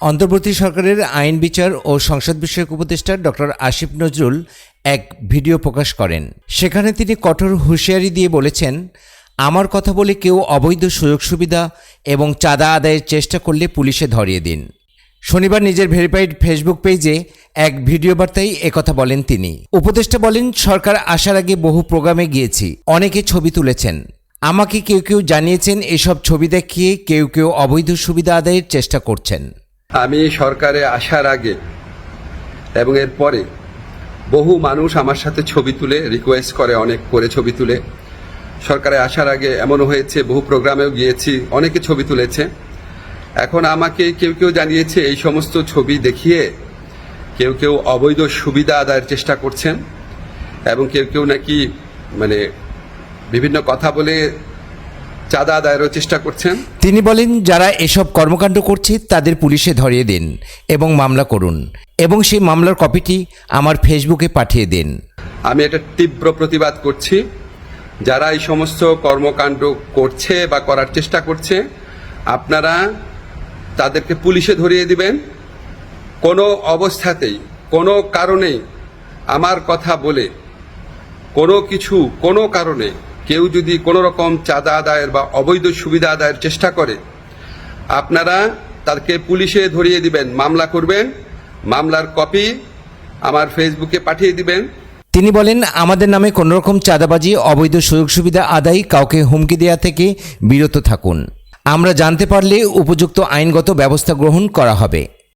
অন্তর্বর্তী সরকারের আইন বিচার ও সংসদ বিষয়ক উপদেষ্টা ডক্টর আসিফ নজরুল এক ভিডিও প্রকাশ করেন। সেখানে তিনি কঠোর হুঁশিয়ারি দিয়ে বলেছেন, আমার কথা বলে কেউ অবৈধ সুযোগ সুবিধা এবং চাঁদা আদায়ের চেষ্টা করলে পুলিশে ধরিয়ে দিন। শনিবার নিজের ভেরিফাইড ফেসবুক পেজে এক ভিডিও বার্তায় একথা বলেন তিনি। উপদেষ্টা বলেন, সরকার আসার আগে বহু প্রোগ্রামে গিয়েছি, অনেকে ছবি তুলেছেন। আমাকে কেউ কেউ জানিয়েছেন এসব ছবি দেখিয়ে কেউ কেউ অবৈধ সুবিধা আদায়ের চেষ্টা করছেন। আমি সরকারে আসার আগে এবং এর পরে বহু মানুষ আমার সাথে ছবি তুলে রিকোয়েস্ট করে, অনেক করে ছবি তুলে। সরকারে আসার আগে এমনও হয়েছে, বহু প্রোগ্রামেও গিয়েছি, অনেকে ছবি তুলেছে। এখন আমাকে কেউ কেউ জানিয়েছে এই সমস্ত ছবি দেখিয়ে কেউ কেউ অবৈধ সুবিধা আদায়ের চেষ্টা করছেন এবং কেউ কেউ নাকি বিভিন্ন কথা বলে চাঁদা আদায়েরও চেষ্টা করছেন। তিনি বলেন, যারা এসব কর্মকাণ্ড করছে তাদের পুলিশে ধরিয়ে দিন এবং মামলা করুন এবং সেই মামলার কপিটি আমার ফেসবুকে পাঠিয়ে দিন। আমি এটা তীব্র প্রতিবাদ করছি। যারা এই সমস্ত কর্মকাণ্ড করছে বা করার চেষ্টা করছে, আপনারা তাদেরকে পুলিশে ধরিয়ে দিবেন। কোনো অবস্থাতেই কোনো কারণেই আমার কথা বলে কোনো কারণে কেউ যদি কোনো রকম চাঁদা আদায়ের বা অবৈধ সুবিধা আদায়ের চেষ্টা করে, আপনারা তাকে পুলিশে ধরিয়ে দিবেন, মামলা করবেন, মামলার কপি আমার ফেসবুকে পাঠিয়ে দিবেন। তিনি বলেন, আমাদের নামে কোনো রকম চাঁদাবাজি, অবৈধ সুযোগ সুবিধা আদায়, কাউকে হুমকি দেওয়া থেকে বিরত থাকুন। আমরা জানতে পারলে উপযুক্ত আইনগত ব্যবস্থা গ্রহণ করা হবে।